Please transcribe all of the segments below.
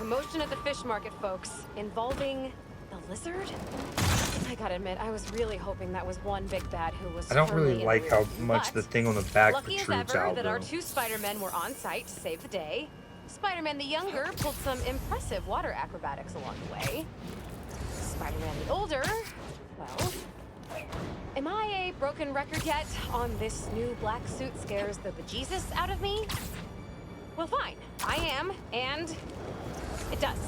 commotion at the fish market, folks, involving the lizard. I gotta admit, I was really hoping that was one big bad who was. I don't firmly really in like the how rear view, much the but thing on the back lucky as protrudes ever out, that our though. 2 Spider-Men were on site to save the day. Spider-Man the younger pulled some impressive water acrobatics along the way. Spider-Man the older, well, am I a broken record yet on this new black suit scares the bejesus out of me? Well, fine, I am, and it does.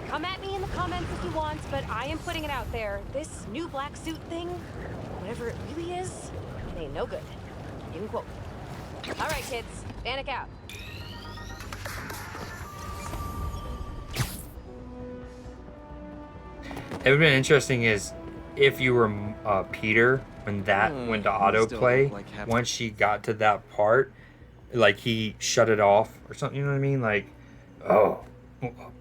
Come at me in the comments if you want, but I am putting it out there. This new black suit thing, whatever it really is, it ain't no good. You can quote me. All right, kids, Vanek out. It would have been interesting is if you were Peter when that went to autoplay. Like Once she got to that part, like he shut it off or something. You know what I mean? Like, oh,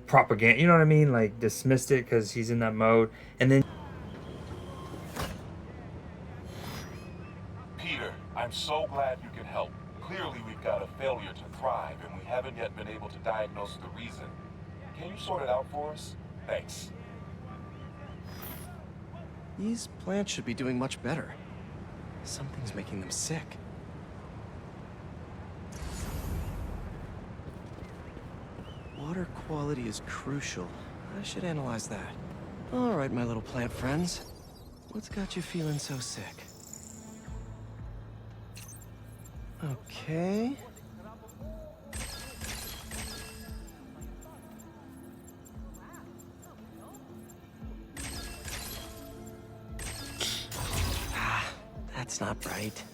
propaganda. You know what I mean? Like dismissed it because he's in that mode, and then. Peter, I'm so glad you can help. Clearly we've got a failure to thrive, and we haven't yet been able to diagnose the reason. Can you sort it out for us? Thanks. These plants should be doing much better. Something's making them sick. Water quality is crucial. I should analyze that. All right, my little plant friends. What's got you feeling so sick? Okay. That's not right.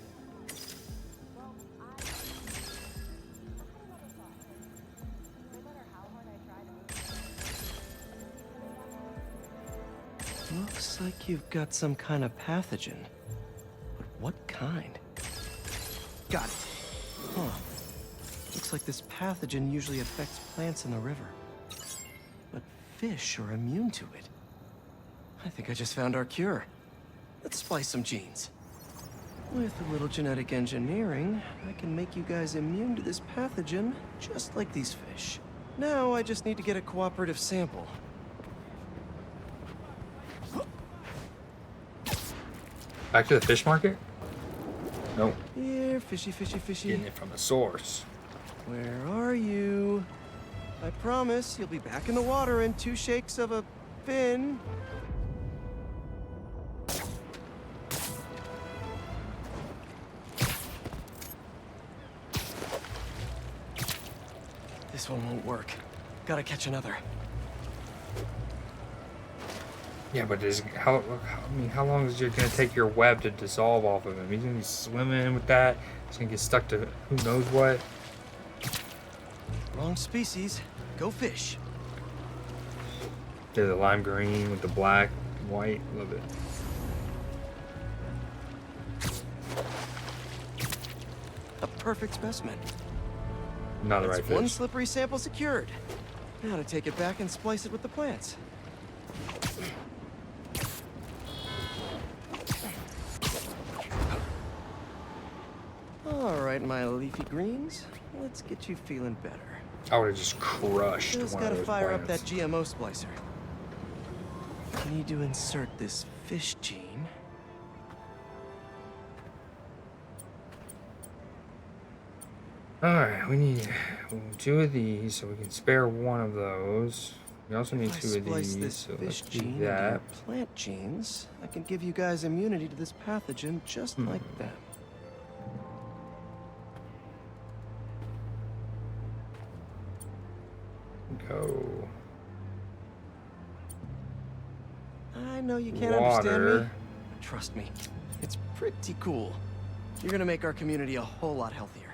Looks like you've got some kind of pathogen. But what kind? Got it. Huh. Looks like this pathogen usually affects plants in the river. But fish are immune to it. I think I just found our cure. Let's splice some genes. With a little genetic engineering, I can make you guys immune to this pathogen, just like these fish. Now I just need to get a cooperative sample. Back to the fish market? Nope. Here, fishy, fishy, fishy. Getting it from the source. Where are you? I promise you'll be back in the water in 2 shakes of a fin. This one won't work. Gotta catch another. Yeah, but how long is it gonna take your web to dissolve off of him? He's gonna be swimming with that. He's gonna get stuck to who knows what. Wrong species. Go fish. There's the lime green with the black and white. Love it. A perfect specimen. Not the That's right one fish. slippery sample secured. Now to take it back and splice it with the plants. All right, my leafy greens. Let's get you feeling better. I would have just crushed Just one of gotta those fire up that plants. GMO splicer. Need to insert this fish gene. Alright, we need 2 of these so we can spare one of those. We also need If 2 I of splice these, this so fish let's do gene that. into plant genes, I can give you guys immunity to this pathogen just like them. Go. I know you can't understand me. Water. But trust me, it's pretty cool. You're gonna make our community a whole lot healthier.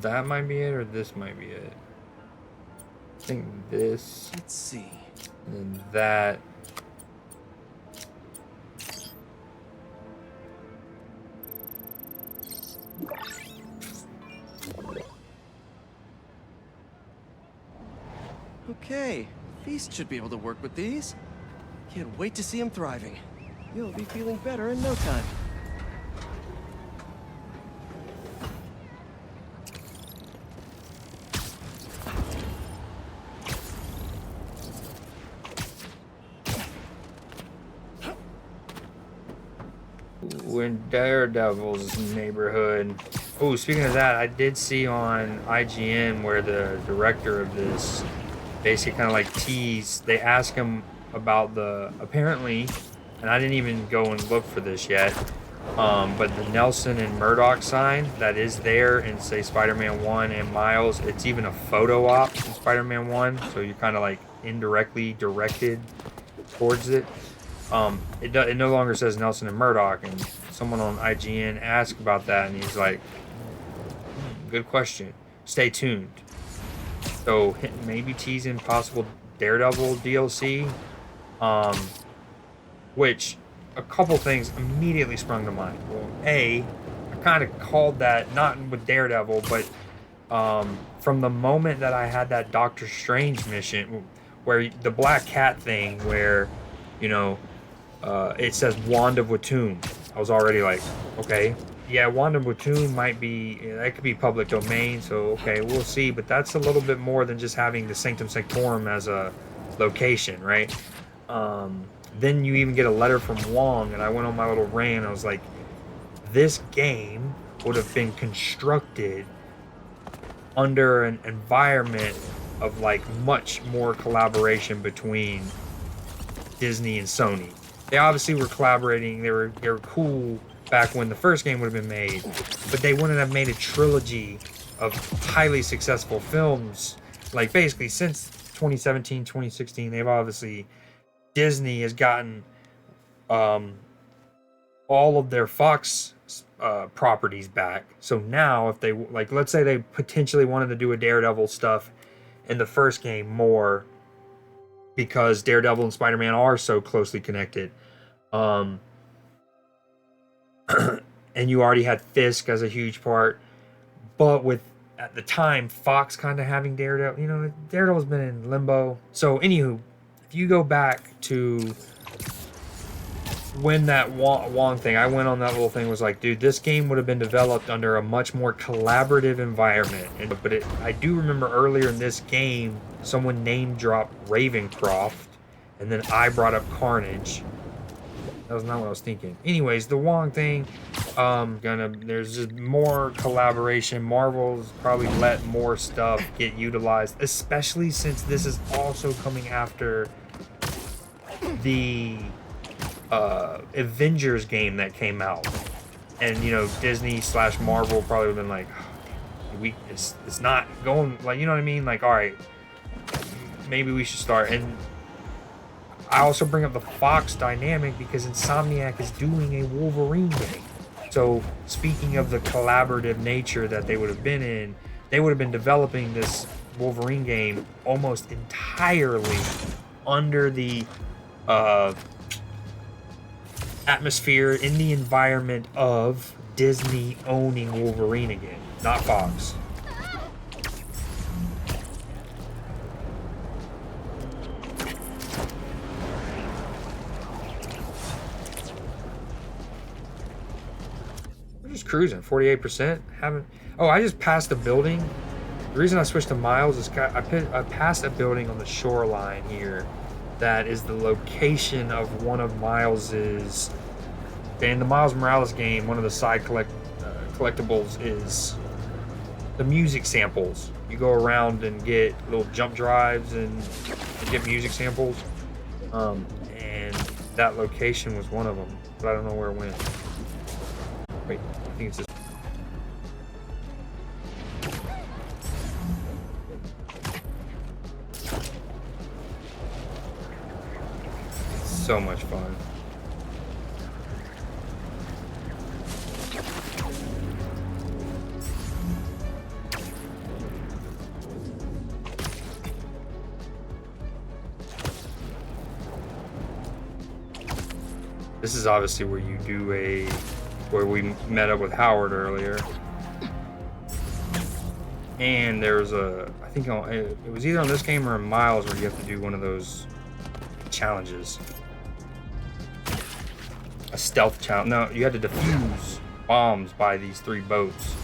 That might be it, or this might be it. I think this, Let's see. and then that. Okay, Feast should be able to work with these. Can't wait to see him thriving. You'll be feeling better in no time. in Daredevil's neighborhood. Oh, speaking of that, I did see on IGN where the director of this basically kind of like teased. They asked him about the apparently, and I didn't even go and look for this yet. But the Nelson and Murdoch sign that is there in say Spider-Man 1 and Miles, it's even a photo op in Spider-Man 1, so you're kind of like indirectly directed towards it. It no longer says Nelson and Murdoch, and someone on IGN asked about that, and he's like, good question. Stay tuned. So maybe teasing possible Daredevil DLC, which a couple things immediately sprung to mind. Well, I kind of called that not with Daredevil, but from the moment that I had that Doctor Strange mission, where the Black Cat thing, where it says Wand of Watoomb. I was already like, okay, yeah, Wand of Watoomb might be, that could be public domain, so okay, we'll see. But that's a little bit more than just having the Sanctum Sanctorum as a location, right? Then you even get a letter from Wong, and I went on my little rant. I was like, this game would have been constructed under an environment of like much more collaboration between Disney and Sony. They obviously were collaborating. They were cool back when the first game would have been made, but they wouldn't have made a trilogy of highly successful films. Like basically since 2017, 2016, they've obviously, Disney has gotten all of their Fox properties back. So now if they, like, let's say they potentially wanted to do a Daredevil stuff in the first game more, because Daredevil and Spider-Man are so closely connected. And you already had Fisk as a huge part. But with, at the time, Fox kind of having Daredevil, Daredevil's been in limbo. So, anywho, if you go back to when that Wong thing, I went on that little thing, was like, dude, this game would have been developed under a much more collaborative environment. But I do remember earlier in this game, someone name dropped Ravencroft, and then I brought up Carnage. That was not what I was thinking. Anyways, the Wong thing, there's just more collaboration. Marvel's probably let more stuff get utilized, especially since this is also coming after the Avengers game that came out, and Disney / Marvel probably would have been like, it's not going, like, what I mean, like, all right, maybe we should start. And I also bring up the Fox dynamic because Insomniac is doing a Wolverine game. So speaking of the collaborative nature that they would have been in, they would have been developing this Wolverine game almost entirely under the atmosphere, in the environment of Disney owning Wolverine again, not Fox. We're just cruising, 48%. I just passed a building. The reason I switched to Miles is I passed a building on the shoreline here that is the location of one of Miles's. In the Miles Morales game, one of the side collectibles is the music samples. You go around and get little jump drives and get music samples. And that location was one of them, but I don't know where it went. Wait, I think it's this. So much fun. This is obviously where you do where we met up with Howard earlier. And there's I think it was either on this game or in Miles where you have to do one of those challenges. A stealth challenge. No, you had to defuse bombs by these 3 boats.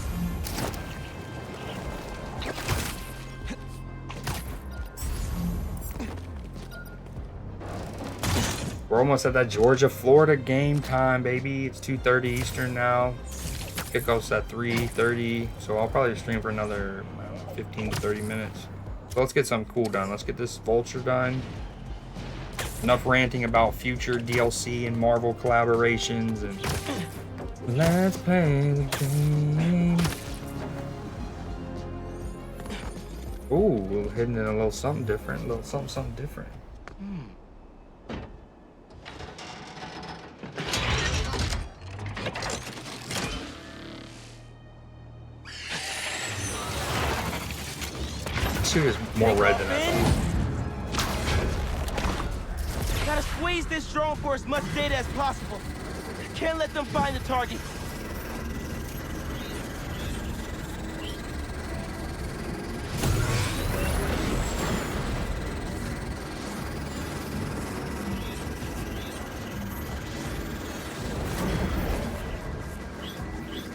We're almost at that Georgia, Florida game time, baby. It's 2:30 Eastern now. Kickoff's at 3:30, so I'll probably stream for another 15 to 30 minutes. So let's get something cool done. Let's get this Vulture done. Enough ranting about future DLC and Marvel collaborations, and let's play the game. Ooh, we're hitting in a little something different. A little something different. Suit is more red than I thought. Gotta squeeze this drone for as much data as possible. Can't let them find the target.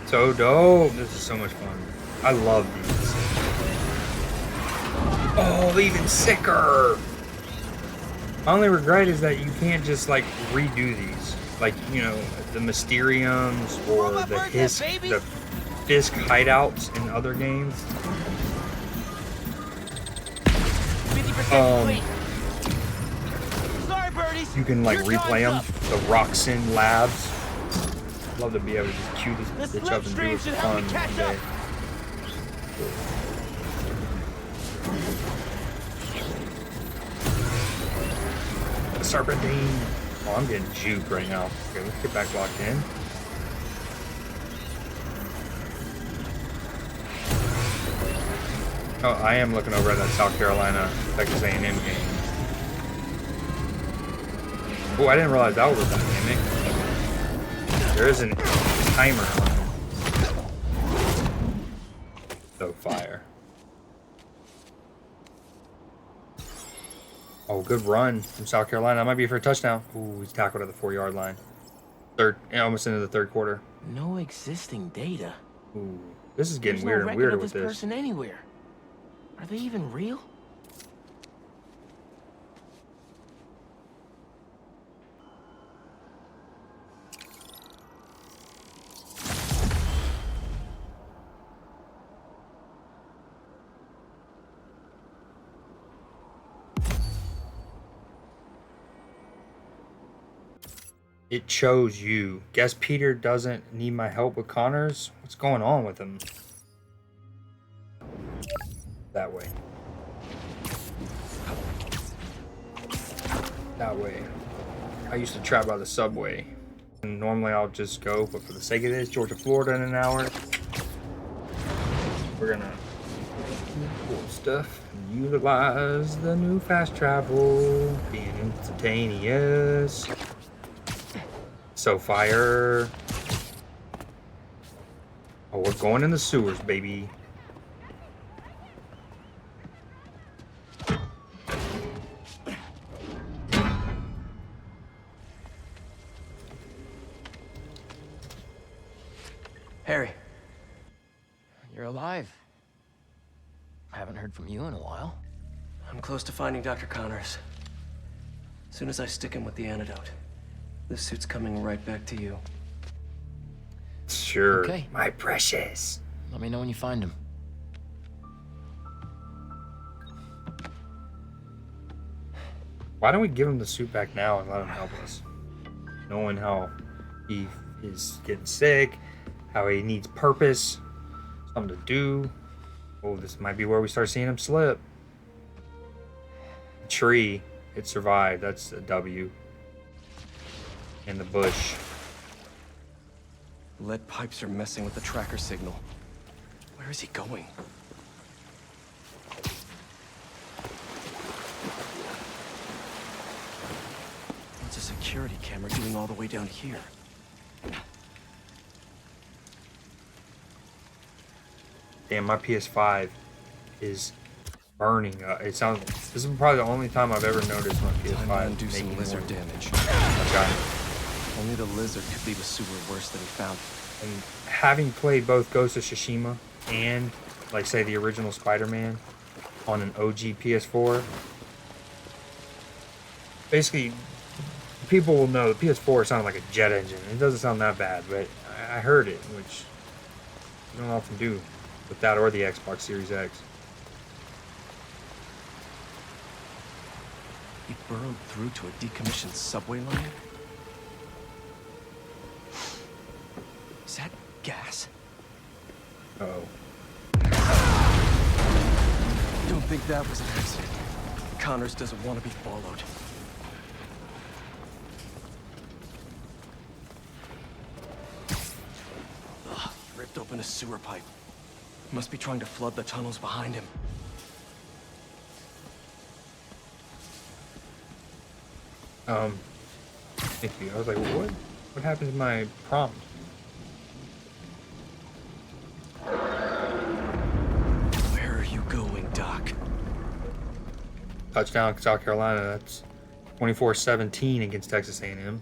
So dope. This is so much fun. I love these. Oh, even sicker. My only regret is that you can't just like redo these. Like, you know, the Mysteriums or the Fisk hideouts in other games. 50% complete. Sorry, birdies. You can like Your replay them. time's up. The Roxin Labs. Love to be able to just cue this This bitch up and do slipstream it for should help fun me catch one day. up. Serpentine. Oh, I'm getting juked right now. Okay, let's get back locked in. Oh, I am looking over at that South Carolina Texas A&M game. Oh, I didn't realize that was dynamic. There is a timer on it. So fire. Oh, good run from South Carolina. That might be for a touchdown. Ooh, he's tackled at the 4-yard line. Almost into the third quarter. No existing data. Ooh, this is getting There's weirder no and record weirder of with this this. person anywhere. Are they even real? It chose you. Guess Peter doesn't need my help with Connors? What's going on with him? That way. That way. I used to trap by the subway. And normally I'll just go, but for the sake of this, Georgia, Florida in an hour, we're gonna do cool stuff. Utilize the new fast travel. Being instantaneous. So fire. Oh, we're going in the sewers, baby. Harry, you're alive. I haven't heard from you in a while. I'm close to finding Dr. Connors. As soon as I stick him with the antidote, this suit's coming right back to you. Sure. Okay. My precious. Let me know when you find him. Why don't we give him the suit back now and let him help us? Knowing how he is getting sick, how he needs purpose, something to do. Oh, this might be where we start seeing him slip. The tree, it survived. That's a W. In the bush. Lead pipes are messing with the tracker signal. Where is he going? What's a security camera doing all the way down here? Damn, my PS5 is burning. It sounds. This is probably the only time I've ever noticed my Time to PS5 undo some making lizard noise. damage. Okay. Only the lizard could leave a sewer worse than he found. And having played both Ghost of Tsushima and, like, say, the original Spider-Man on an OG PS4, basically people will know the PS4 sounded like a jet engine. It doesn't sound that bad, but I heard it, which you don't often do with that or the Xbox Series X. He burrowed through to a decommissioned subway line? Is that gas? Uh-oh. Don't think that was an accident. Connors doesn't want to be followed. Ugh, ripped open a sewer pipe. Must be trying to flood the tunnels behind him. Thank you. I was like, what? What happened to my prompt? Where are you going, Doc? Touchdown, South Carolina. That's 24-17 against Texas A&M.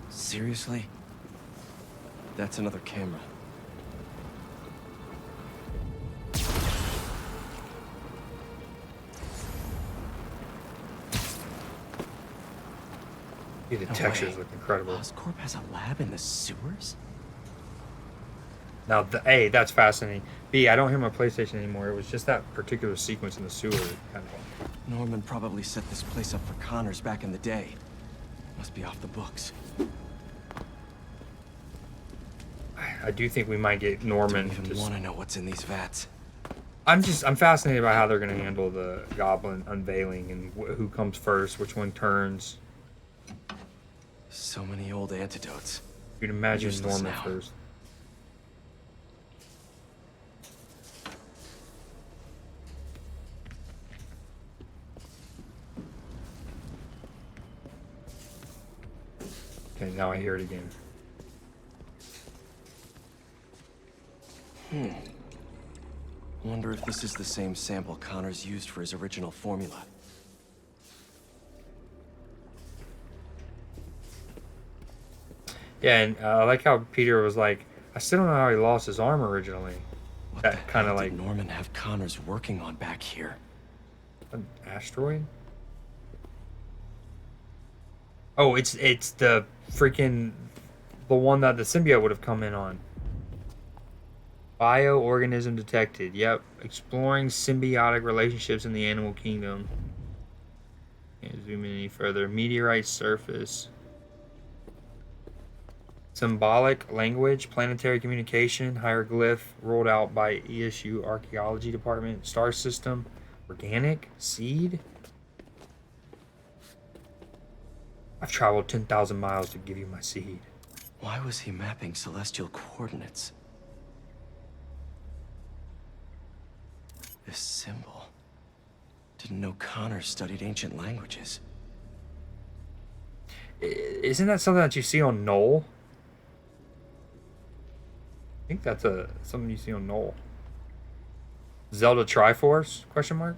Seriously? That's another camera. Dude, the No textures way. look incredible. Oscorp has a lab in the sewers? Now, A, that's fascinating. B, I don't hear my PlayStation anymore. It was just that particular sequence in the sewer. That kind of... Norman probably set this place up for Connors back in the day. Must be off the books. I do think we might get Norman. Don't even want to know what's in these vats. I'm fascinated by how they're going to handle the goblin unveiling and who comes first, which one turns. So many old antidotes. You'd imagine Useless Norman now. first. Okay, now I hear it again. Wonder if this is the same sample Connors used for his original formula. Yeah, and I like how Peter was like, I still don't know how he lost his arm originally. What That the kinda hell like- did Norman have Connors working on back here? An asteroid? Oh, it's the freaking the one that the symbiote would have come in on. Bioorganism detected. Yep. Exploring symbiotic relationships in the animal kingdom. Can't zoom in any further. Meteorite surface. Symbolic language, planetary communication, hieroglyph rolled out by ESU Archaeology Department. Star system, organic, seed. I've traveled 10,000 miles to give you my seed. Why was he mapping celestial coordinates? This symbol. Didn't know Connors studied ancient languages. Isn't that something that you see on Knoll? I think that's something you see on Knoll. Zelda Triforce? Question mark.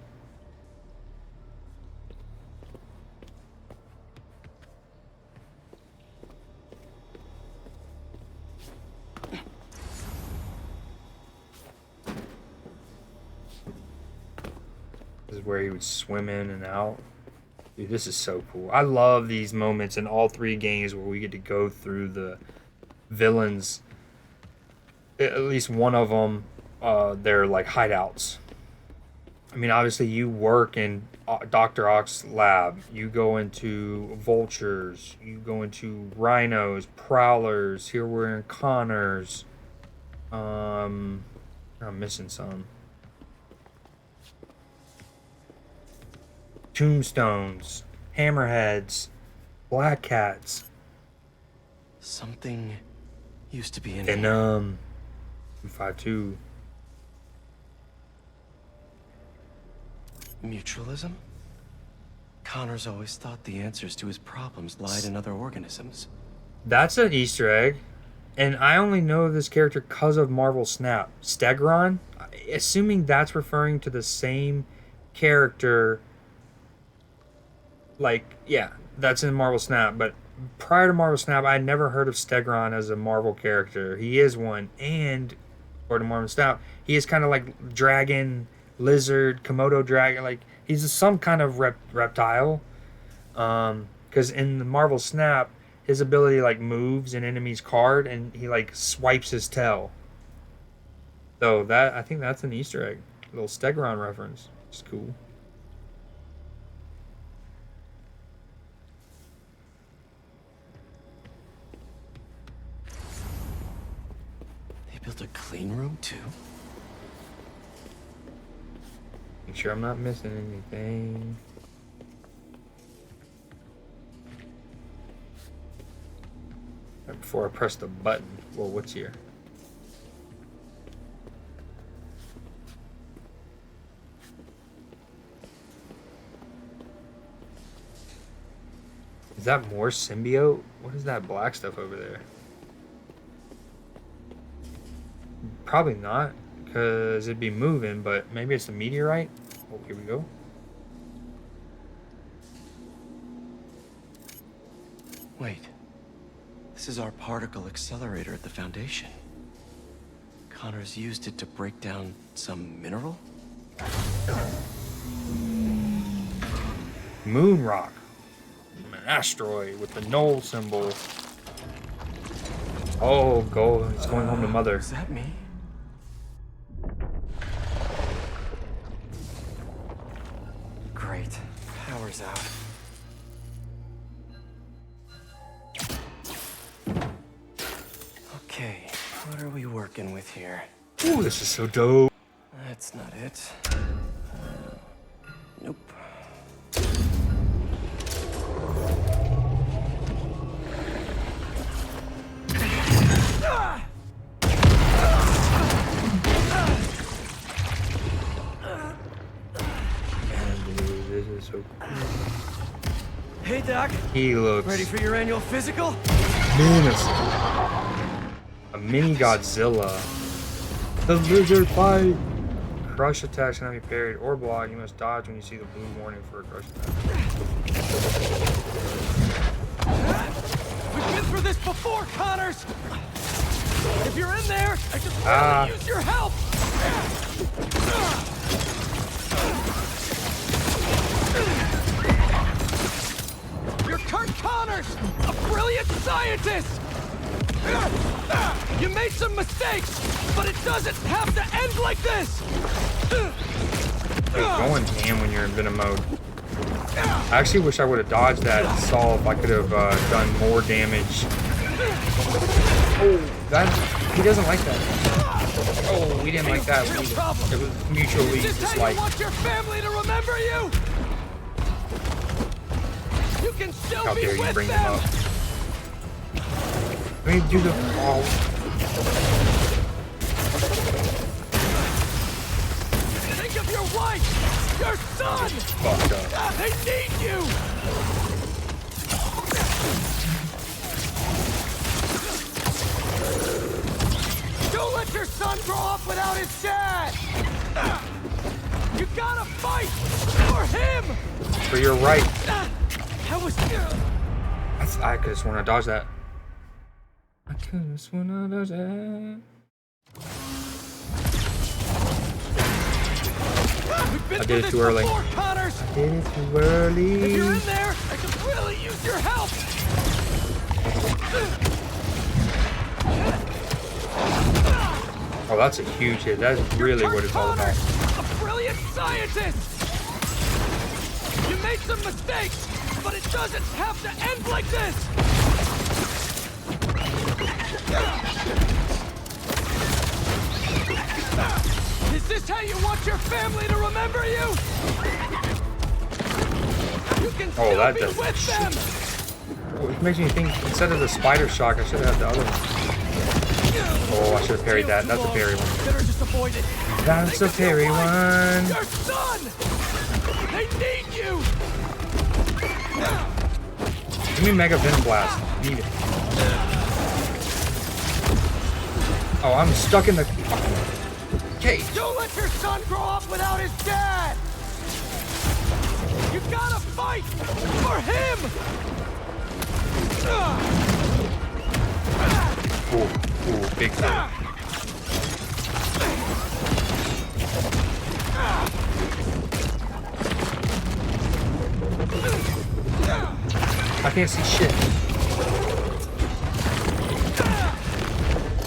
This is where he would swim in and out. Dude, this is so cool. I love these moments in all three games where we get to go through the villains. At least one of them, they're like hideouts. I mean, obviously you work in Dr. Ock's lab. You go into vultures. You go into rhinos, prowlers. Here we're in Connors. I'm missing some. Tombstones, hammerheads, black cats, Something used to be in here. Venom, 252. Mutualism? Connors always thought the answers to his problems lied in other organisms. That's an Easter egg. And I only know this character because of Marvel Snap. Stegron? Assuming that's referring to the same character. Like, yeah, that's in Marvel Snap. But prior to Marvel Snap, I'd never heard of Stegron as a Marvel character. He is one. And according to Mormon style. He is kind of like dragon, lizard, Komodo dragon. Like he's some kind of reptile. Because in the Marvel Snap, his ability like moves an enemy's card and he like swipes his tail. So that I think that's an Easter egg, a little Stegoron reference. It's cool. They built a clean room too. Make sure I'm not missing anything. Right before I press the button. Well, what's here? Is that more symbiote? What is that black stuff over there? Probably not, because it'd be moving, but maybe it's the meteorite. Oh, here we go. Wait. This is our particle accelerator at the Foundation. Connor's used it to break down some mineral? Moon rock. An asteroid with the null symbol. Oh, go. It's going home to mother. Is that me? Great. Power's out. Okay, what are we working with here? Ooh, this is so dope. That's not it. Nope. Man, dude, this is so cool. Hey, Doc. He looks Ready for your annual physical? menacing. A mini Godzilla. The lizard fight. Crush attacks cannot be parried or blocked. You must dodge when you see the blue warning for a crush attack. We've been through this before, Connors! If you're in there, I could really use your help! You're Kurt Connors, a brilliant scientist! You made some mistakes, but it doesn't have to end like this! You're going ham when you're in Venom mode. I actually wish I would have dodged that and saw if I could have done more damage. Oh, that he doesn't like that. Oh, we didn't like that either. It was mutually Is this how you disliked. want your family to remember you? You can still How be dare you with bring them them! up? Let me do the oh. Think of your wife! Your son! Fucked up. They need you! Don't let your son grow up without his dad! You gotta fight! For him! For your right. That was... I could have sworn I dodged that. I could have sworn I dodged that. We've been I through did it this too early. before, Connors! Did it too early. If you're in there, I could really use your help! Oh, that's a huge hit. That's really what it's all about. A brilliant scientist! You made some mistakes, but it doesn't have to end like this! Is this how you want your family to remember you? You can still that be does with them! It makes me think, instead of the spider shock, I should have had the other one. Oh, I should have parried that. That's a parry one. Better just avoid it. That's a parry one. Your son! They need you! Give me Mega Venom Blast. Need it. Oh, I'm stuck in the cage. Don't let your son grow up without his dad! You gotta fight for him! Ooh, big hit. I can't see shit.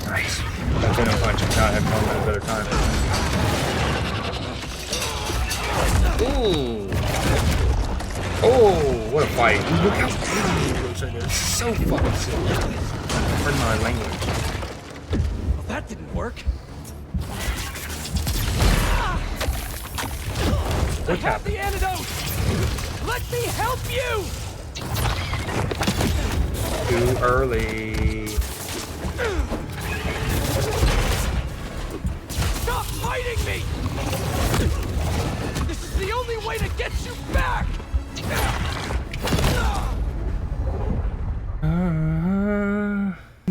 Nice. That venom punch could not have come at a better time. Ooh. Oh, what a fight. Dude, look how big he looks right there. It's so fucking sick. Pardon my language. Well, that didn't work. What I have happened? the antidote! Let me help you! Too early. Stop fighting me! This is the only way to get you back!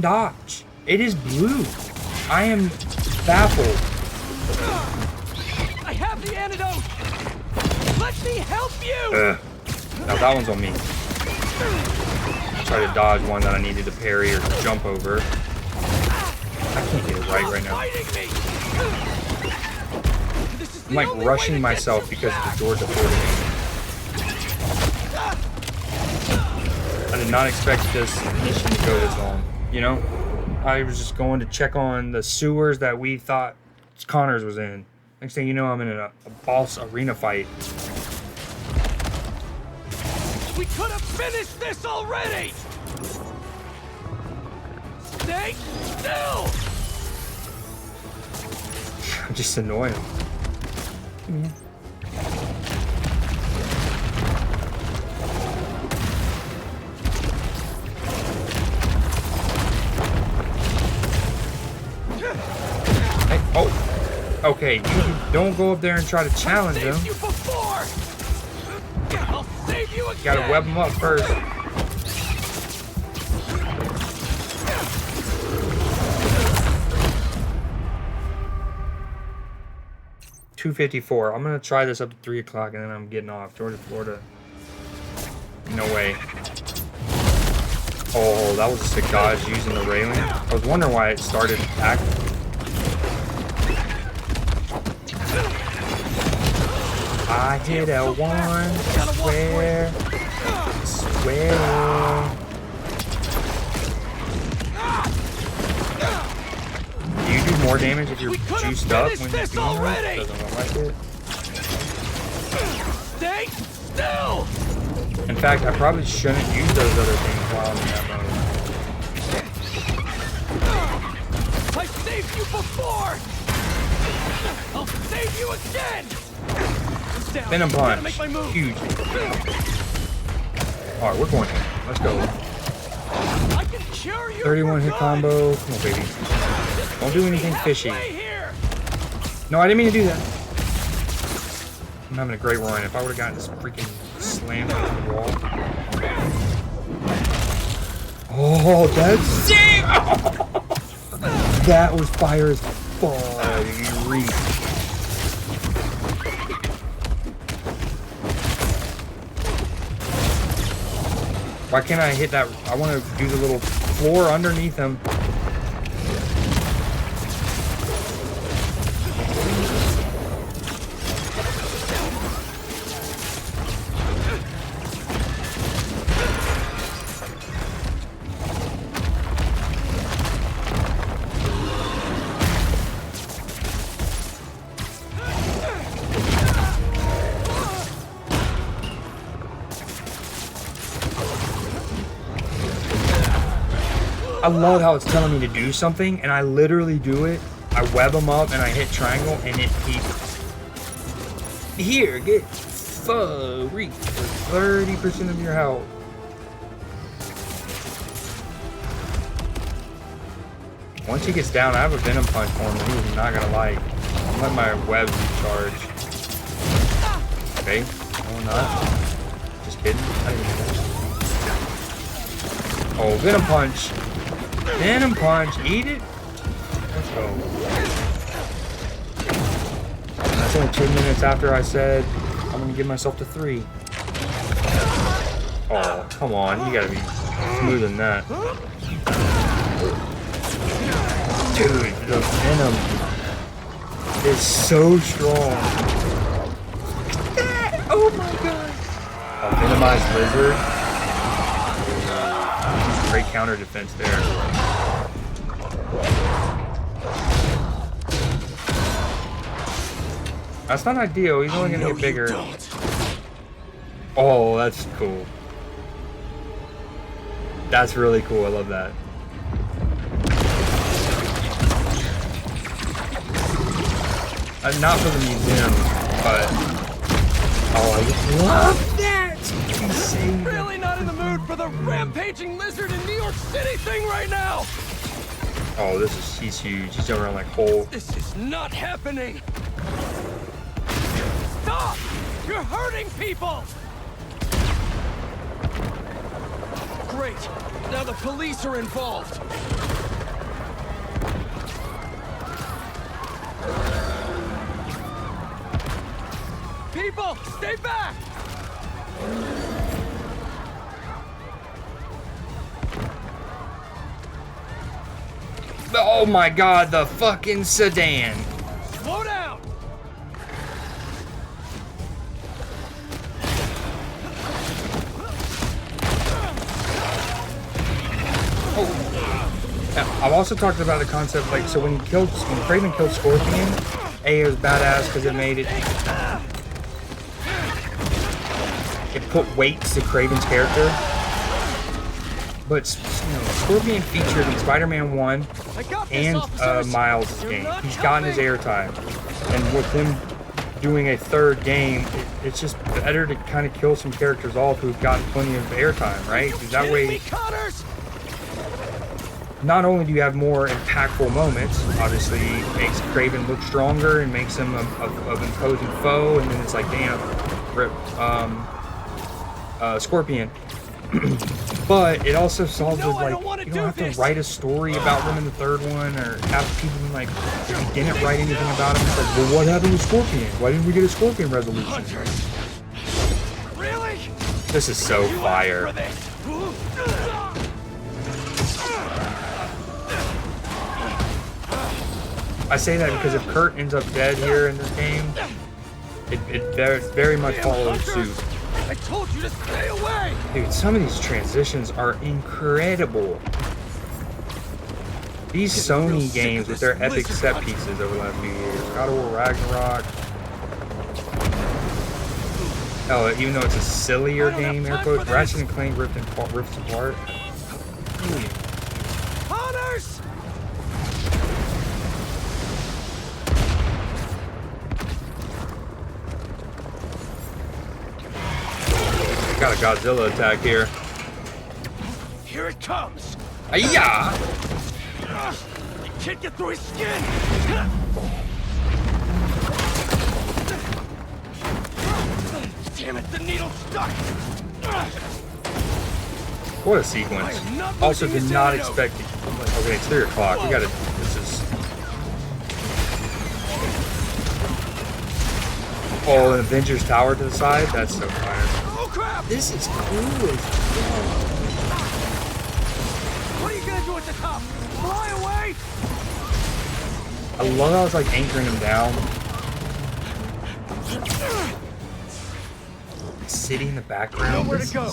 Dodge. It is blue. I am baffled. I have the antidote! Let me help you! Now that one's on me. Try to dodge one that I needed to parry or jump over. I can't get it right now. I'm like rushing myself because of the Georgia Florida game. I did not expect this mission to go this long, you know? I was just going to check on the sewers that we thought Connors was in. Next thing you know, I'm in a boss arena fight. We could have finished this already! Stay still! I'm just annoying. Yeah. Hey, oh, okay. You don't go up there and try to challenge him. You before. I'll save you again. Gotta web him up first. $254. I'm gonna try this up to 3 o'clock and then I'm getting off. Georgia, Florida. No way. Oh, that was a sick dodge using the railing. I was wondering why it started acting. I hit a one. Swear. Swear. Do you do more damage if you're juiced up when you're doing it? Doesn't look like it. Stay still! In fact, I probably shouldn't use those other things while I'm in that mode. I saved you before! I'll save you again! Down. Venom punch. Make my move. Huge. Alright, we're going in. Let's go. I can cure you 31 hit for combo. Come on, baby. Don't do anything fishy. Here. No, I didn't mean to do that. I'm having a great run. If I would have gotten this freaking slammed into the wall. Oh, that's sick! That was fire as fuck. Why can't I hit that? I want to do the little floor underneath him. I love how it's telling me to do something, and I literally do it. I web them up, and I hit triangle, and it keeps... Here, get free for 30% of your health. Once he gets down, I have a Venom Punch for him that he's not gonna like. I'm letting my webs recharge. Okay, no, not. Just kidding. I didn't do that. Oh, Venom Punch. Venom Punch, eat it. Let's go. That's only 2 minutes after I said I'm gonna give myself to 3. Oh, come on, you gotta be smoother than that. Dude, the Venom is so strong. Oh my god. A Venomized Lizard. Great counter defense there. That's not ideal. He's only gonna get bigger. Oh, that's cool. That's really cool. I love that. Not for the museum, but oh, I love that. He's Really not in the mood for the rampaging lizard in New York City thing right now. Oh, he's huge. He's going around like whole. This is not happening. Stop! You're hurting people. Great. Now the police are involved. People, stay back! Oh my god, the fucking sedan. Slow down! I've also talked about the concept, like, so when Kraven killed Scorpion, it was badass because it made it put weight to Kraven's character. But Scorpion featured in Spider-Man 1 and Miles' game. He's gotten his airtime, and with him doing a third game, it's just better to kind of kill some characters off who've gotten plenty of airtime, right? Because that way, not only do you have more impactful moments, obviously it makes Kraven look stronger and makes him an imposing foe, and then it's like, damn, rip, Scorpion. But it also solves with, like, you don't have to write a story about them in the third one, or have people like, if you didn't write anything about him, it's like, well, what happened with Scorpion? Why didn't we get a Scorpion resolution? Really? This is so fire. I say that because if Kurt ends up dead here in this game, it very much follows suit. I told you to stay away! Dude, some of these transitions are incredible. These Sony games with their epic set pieces over the last few years. God of War Ragnarok. Oh, even though it's a sillier game, air quotes, Ratchet and Clank ripped apart. Hunters! Got a Godzilla attack here. Here it comes! Ayah! You can't get through his skin! Damn it, the needle's stuck! What a sequence. Also did not expect it. Okay, it's 3 o'clock. We gotta, this is... Oh, an Avengers Tower to the side? That's so fire. Oh crap! This is cool as fuck. What are you gonna do at the top? Fly away? I love how it's like anchoring him down. City in the background. Nowhere to go.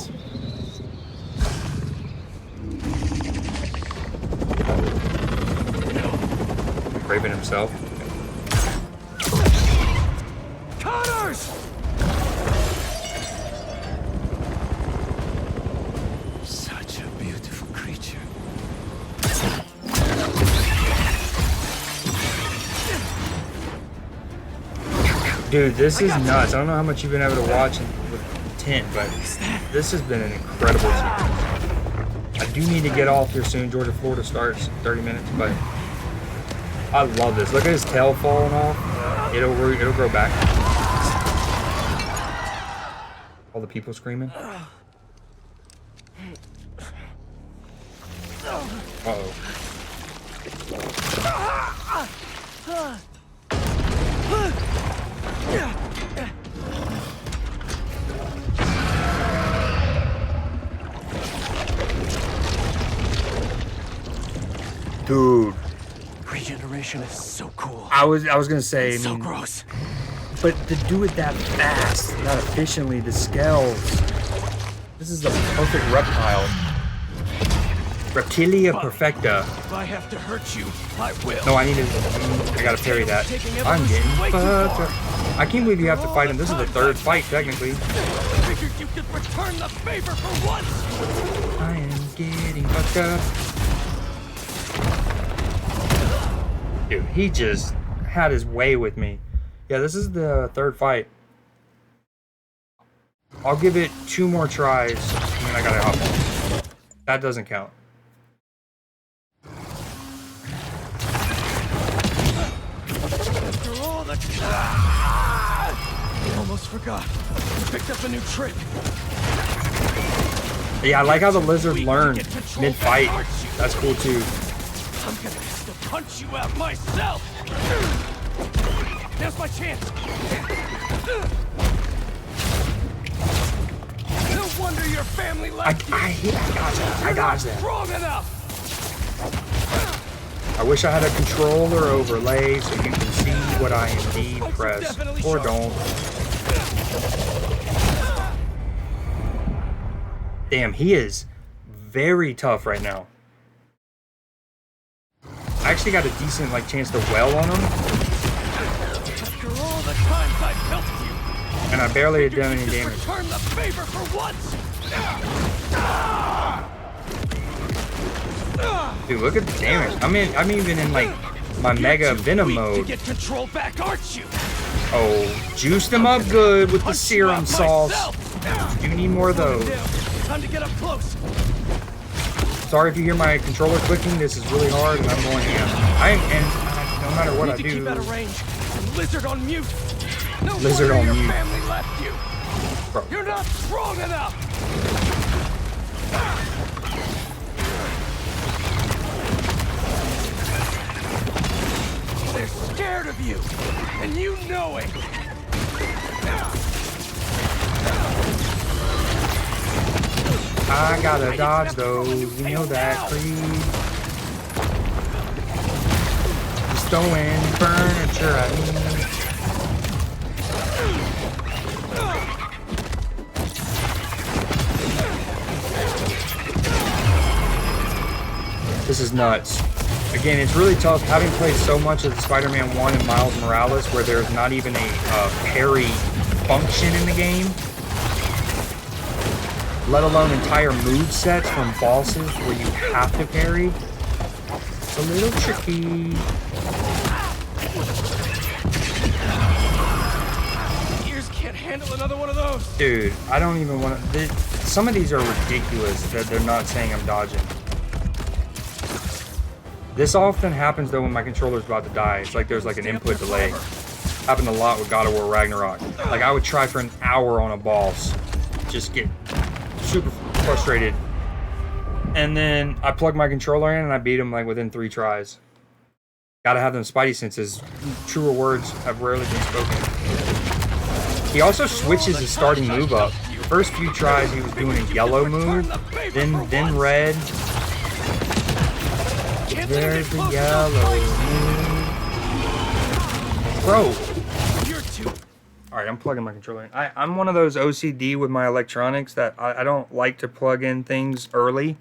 Kraven himself. Connors! Such a beautiful creature. Dude, this is nuts. I don't know how much you've been able to watch with Tint, but this has been an incredible sequence. I do need to get off here soon. Georgia, Florida starts in 30 minutes, but I love this. Look at his tail falling off. It'll grow back. All the people screaming. Uh-oh. Dude, Regeneration is so cool. I was gonna say, So gross. but to do it that fast, that efficiently, the scales. This is the perfect reptile. Reptilia perfecta. If I have to hurt you, I will. No, I gotta parry that. I'm getting fucked up. I can't believe you have to fight him. This is the third fight, technically. Figured you could return the favor for once. I am getting fucked up. Dude, he just had his way with me. Yeah, this is the third fight. I'll give it 2 more tries, and then I gotta hop on. That doesn't count. After all the... Almost forgot. Picked up a new trick. Yeah, I like how the lizard learned mid-fight. That's cool too. I'm gonna have to punch you out myself. Now's my chance. No wonder your family left you. I dodged that. Strong enough. I wish I had a controller overlay so you can see what I indeed press. Or don't. Damn, he is very tough right now. I actually got a decent chance to well on him. After all the times I've helped you, And I barely did any just damage. return the favor for once. Dude, look at the damage. I'm even in my mega You're too venom weak to mode. get control back, aren't you? Oh, juiced him up good with the Punch you serum out sauce. myself. Do need more of those. Time to get up close. Sorry if you hear my controller clicking. This is really hard, and I'm going ham. No matter what I Need to keep out do, of range. Lizard on mute. No Lizard wonder on your mute. family left you. Bro. You're not strong enough. They're scared of you, and you know it. I gotta dodge those. You know that, Creed. Just throwing furniture at me. This is nuts. Again, it's really tough having played so much of the Spider-Man 1 and Miles Morales where there's not even a parry function in the game, let alone entire move sets from bosses where you have to parry. It's a little tricky. Ears can't handle another one of those. Dude, I don't even want to... Some of these are ridiculous that they're not saying I'm dodging. This often happens though when my controller's about to die. It's like there's an input delay. Happened a lot with God of War Ragnarok. I would try for an hour on a boss. Just get super frustrated. And then I plug my controller in and I beat him within 3 tries. Gotta have them spidey senses. Truer words have rarely been spoken. He also switches his starting move up. The first few tries he was doing a yellow move, then red. There's the yellow move. Bro. Alright, I'm plugging my controller in. I'm one of those OCD with my electronics that I don't like to plug in things early.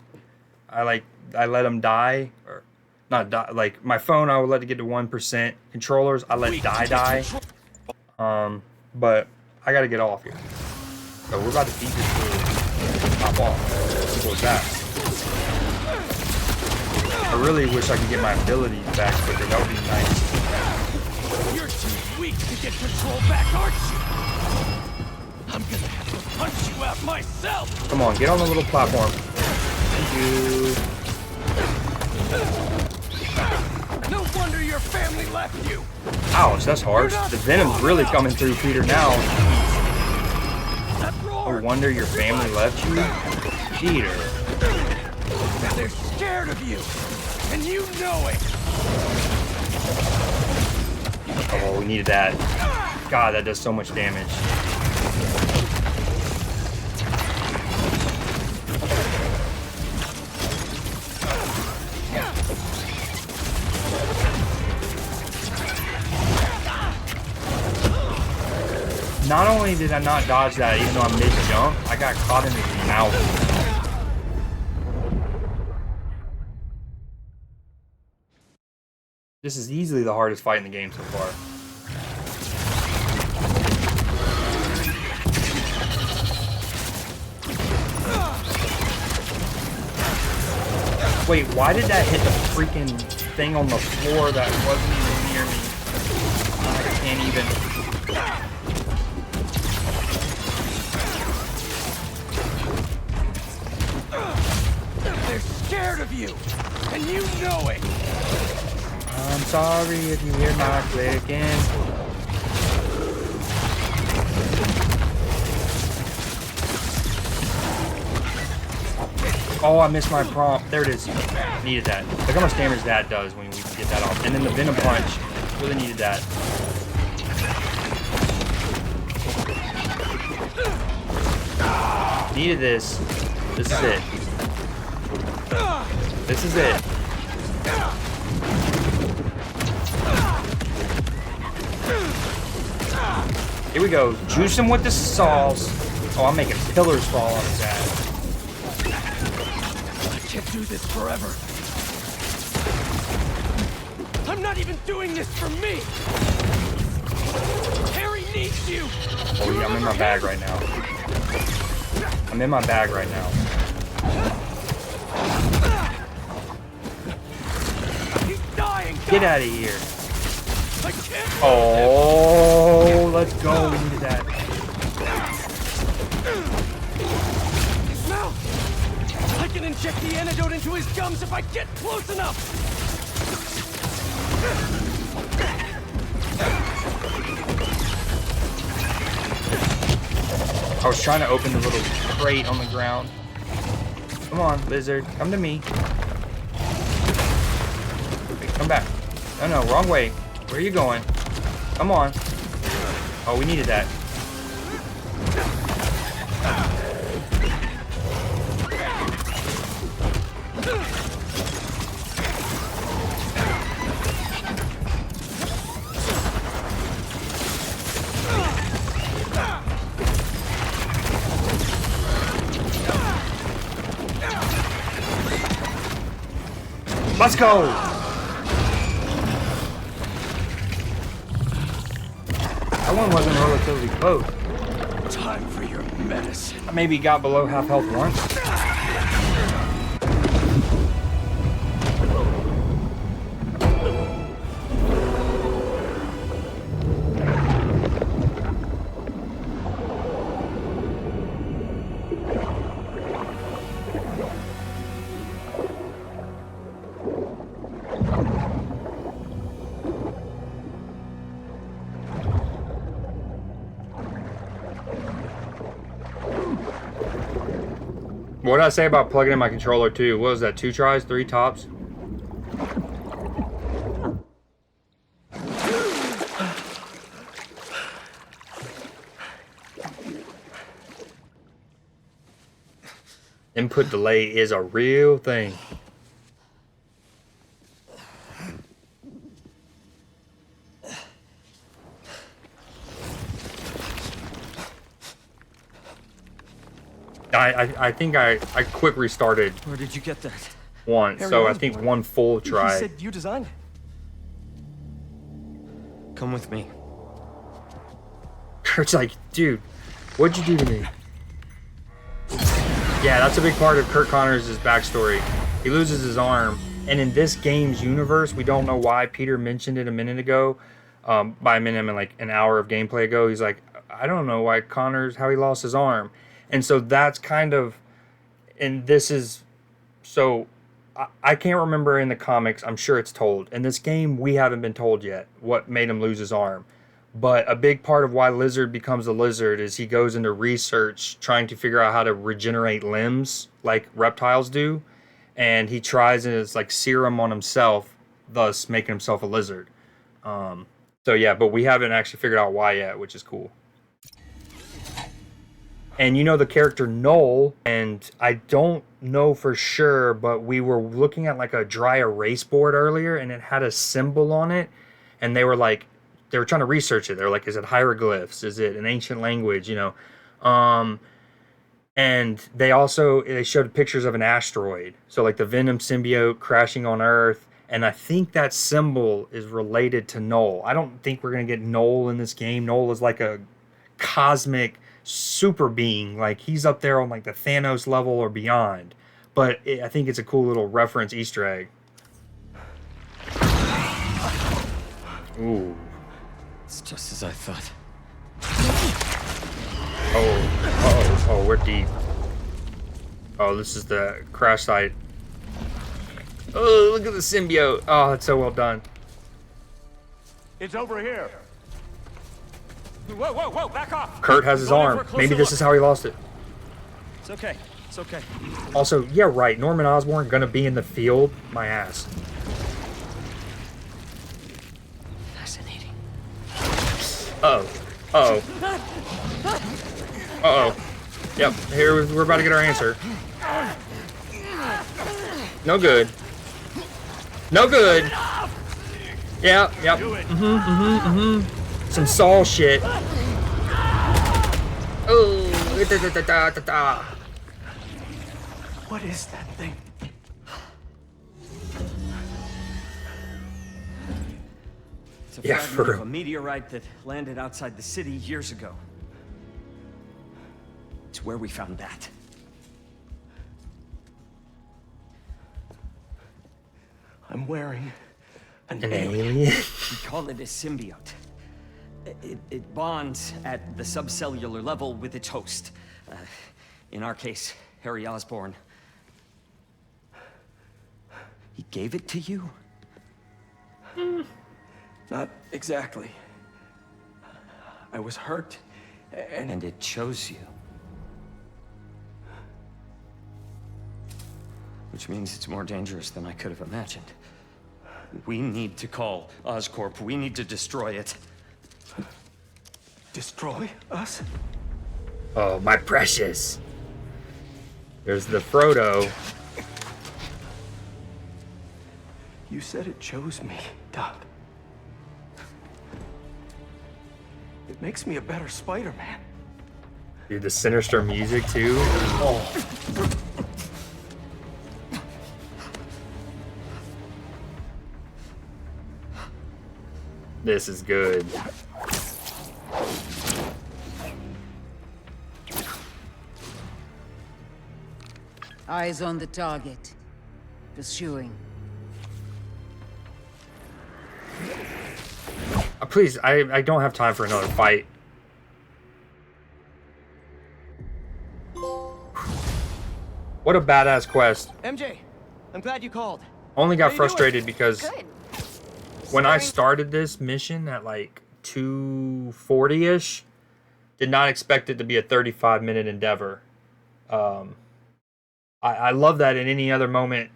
I let them die. Or not die. My phone, I would let it get to 1%. Controllers, I let die. But I gotta get off here. So we're about to beat this dude. Pop off. Simple as that. I really wish I could get my abilities back quicker. That would be nice. You're too weak to get control back, aren't you? I'm gonna have to punch you out myself. Come on, get on the little platform. Thank you. No wonder your family left you. Ouch, that's harsh. The venom's really coming through Peter now. That roar. No wonder your family left you. Peter. They're scared of you, and you know it. Oh, we needed that. God, that does so much damage. Not only did I not dodge that even though I'm mid-jump, I got caught in his mouth. This is easily the hardest fight in the game so far. Wait, why did that hit the freaking thing on the floor that wasn't even near me? I can't even. They're scared of you, and you know it. I'm sorry if you hear my clicking. Oh, I missed my prompt. There it is. Needed that. Look how much damage that does when we can get that off. And then the Venom Punch. Really needed that. Needed this. This is it. This is it. Here we go. Juice him with the sauce. Oh, I'm making pillars fall on his ass. I can't do this forever. I'm not even doing this for me. Harry needs you. Oh yeah, I'm in my bag right now. I'm in my bag right now. He's dying. Get out of here. I can't. Oh, let's go. We needed that. Now, I can inject the antidote into his gums if I get close enough. I was trying to open the little crate on the ground. Come on, lizard. Come to me. Wait, come back. No, no, wrong way. Where are you going? Come on. Oh, we needed that. Let's go! That one wasn't relatively close. Time for your medicine. I maybe got below half health once. What did I say about plugging in my controller too? What was that, 2 tries, 3 tops? Input delay is a real thing. I think I quick restarted Where did you get that? once, so I think one full He try. said you designed it. Come with me. Kurt's like, dude, what'd you do to me? Yeah, that's a big part of Kurt Connors' backstory. He loses his arm, and in this game's universe, we don't know why. Peter mentioned it a minute ago. By a minute, I mean like an hour of gameplay ago. He's like, I don't know why Connors, how he lost his arm. And so that's kind of, and this is, so I can't remember in the comics, I'm sure it's told. In this game, we haven't been told yet what made him lose his arm. But a big part of why Lizard becomes a lizard is he goes into research trying to figure out how to regenerate limbs like reptiles do. And he tries and it's like serum on himself, thus making himself a lizard. So yeah, but we haven't actually figured out why yet, which is cool. And you know the character Noel, and I don't know for sure, but we were looking at like a dry erase board earlier, and it had a symbol on it, and they were trying to research it. They were like, is it hieroglyphs? Is it an ancient language? You know, and they showed pictures of an asteroid. So like the Venom symbiote crashing on Earth, And I think that symbol is related to Null. I don't think we're going to get Null in this game. Null is like a cosmic super being. Like, he's up there on like the Thanos level or beyond. But I think it's a cool little reference Easter egg. Ooh. It's just as I thought. Oh, we're deep. Oh, this is the crash site. Oh, look at the symbiote. Oh, it's so well done. It's over here. Whoa, back off. Kurt has his arm. Maybe this is how he lost it. It's okay. It's okay. Also, yeah, right. Norman Osborn gonna be in the field. My ass. Fascinating. Uh-oh. Yep, here we're about to get our answer. No good. No good. Yeah, yep. Some Saul shit. Oh, da. What is that thing? It's a Yeah, fragment for of real. a meteorite that landed outside the city years ago. It's where we found that. I'm wearing an An alien. alien? We call it a symbiote. It bonds at the subcellular level with its host. In our case, Harry Osborn. He gave it to you? Not exactly. I was hurt, And it chose you. Which means it's more dangerous than I could have imagined. We need to call Oscorp. We need to destroy it. destroy us? Oh, my precious. There's the Frodo. You said it chose me, Doc. It makes me a better Spider-Man. Dude, the sinister music too. Oh. This is good. Eyes on the target. Pursuing. Please, I don't have time for another fight. What a badass quest. MJ, I'm glad you called. Only got How you doing? frustrated because Good. when I started this mission at like 2:40-ish, did not expect it to be a 35-minute endeavor. I love that in any other moment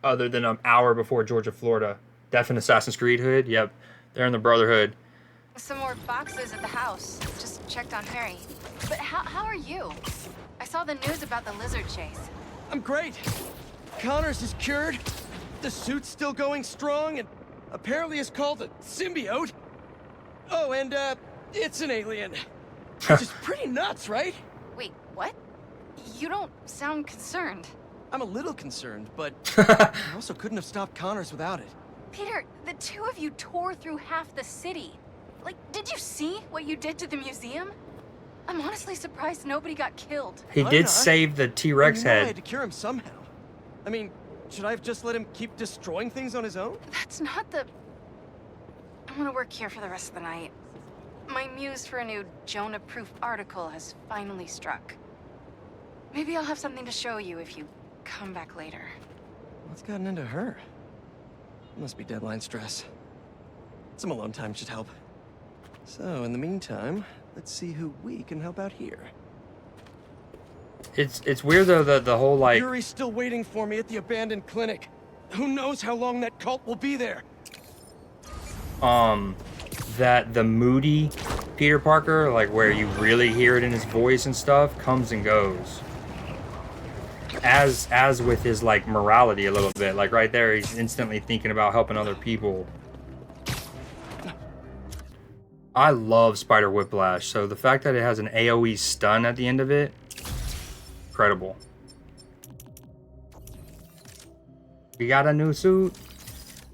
other than an hour before Georgia, Florida. Death in Assassin's Creed hood. Yep, they're in the Brotherhood. Some more boxes at the house. Just checked on Harry. But how are you? I saw the news about the lizard chase. I'm great. Connors is cured. The suit's still going strong, and apparently is called a symbiote. Oh, and it's an alien. Which is pretty nuts, right? Wait, what? You don't sound concerned. I'm a little concerned, but I also couldn't have stopped Connors without it. Peter, the two of you tore through half the city. Like, did you see what you did to the museum? I'm honestly surprised nobody got killed. He I'm did not. save the T-Rex You know I had head. to cure him somehow. I mean, should I have just let him keep destroying things on his own? That's not the... I'm gonna work here for the rest of the night. My muse for a new Jonah-proof article has finally struck. Maybe I'll have something to show you if you come back later. What's gotten into her? Must be deadline stress. Some alone time should help. So, in the meantime, let's see who we can help out here. It's weird though that the whole like Yuri's still waiting for me at the abandoned clinic. Who knows how long that cult will be there? that the moody Peter Parker, like where you really hear it in his voice and stuff, comes and goes. As with his like morality a little bit. Like right there, he's instantly thinking about helping other people. I love Spider Whiplash, so the fact that it has an AoE stun at the end of it, incredible. We got a new suit.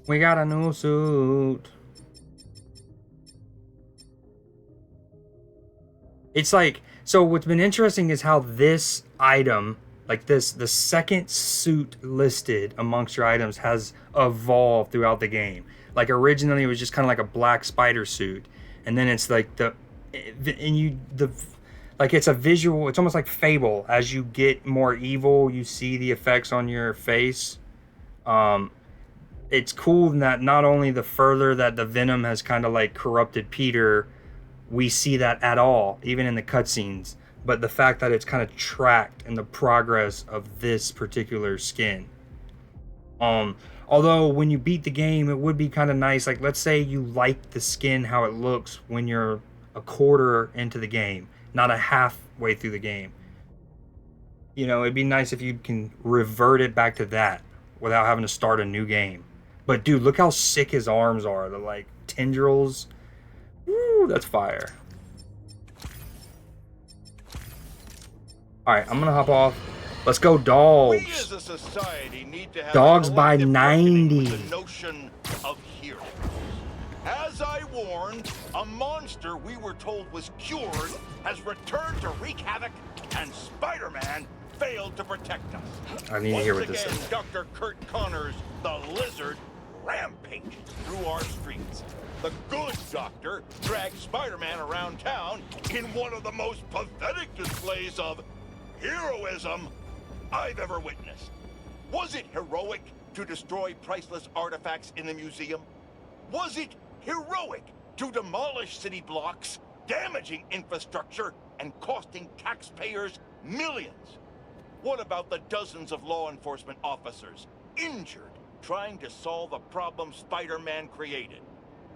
We got a new suit. It's like, so what's been interesting is how this item, like this, the second suit listed amongst your items has evolved throughout the game. Like originally it was just kind of like a black spider suit. And then it's like like it's a visual, it's almost like Fable. As you get more evil, you see the effects on your face. It's cool that not only the further that the venom has kind of like corrupted Peter, we see that at all, even in the cutscenes, but the fact that it's kind of tracked in the progress of this particular skin. Although when you beat the game, it would be kind of nice, like let's say you like the skin how it looks when you're a quarter into the game, not a halfway through the game. You know, it'd be nice if you can revert it back to that without having to start a new game. But dude, look how sick his arms are. They're like tendrils. Woo, that's fire. Alright, I'm gonna hop off. Let's go, dogs. We as a society need to have Dogs by collective reckoning with 90. the notion of heroes. As I warned, a monster we were told was cured has returned to wreak havoc, and Spider-Man failed to protect us. I need to hear what Once this again, is. Dr. Kurt Connors, the Lizard, rampages through our streets. The good doctor dragged Spider-Man around town in one of the most pathetic displays of heroism I've ever witnessed. Was it heroic to destroy priceless artifacts in the museum? Was it heroic to demolish city blocks, damaging infrastructure, and costing taxpayers millions? What about the dozens of law enforcement officers injured trying to solve a problem Spider-Man created?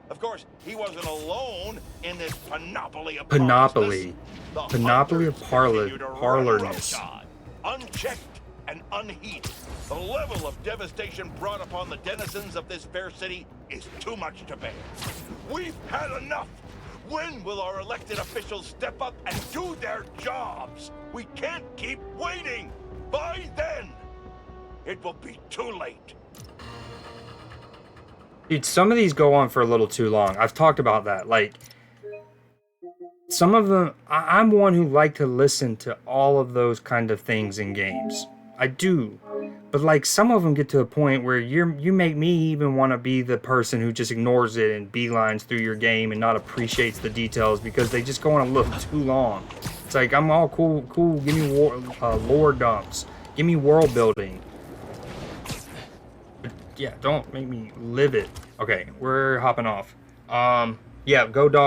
Of course, he wasn't alone in this panoply of Panoply. parlousness. The Panoply of hunters continue to run parlorness. roughshod, unchecked and unheeded. The level of devastation brought upon the denizens of this fair city is too much to bear. We've had enough. When will our elected officials step up and do their jobs? We can't keep waiting. By then, it will be too late. Dude, some of these go on for a little too long. I've talked about that. Like, some of them, I'm one who like to listen to all of those kind of things in games. I do. But like, some of them get to a point where you make me even want to be the person who just ignores it and beelines through your game and not appreciates the details because they just go on a little too long. It's like, I'm all cool, give me lore dumps. Give me world building. Yeah, don't make me live it. Okay, we're hopping off. Yeah, go dog.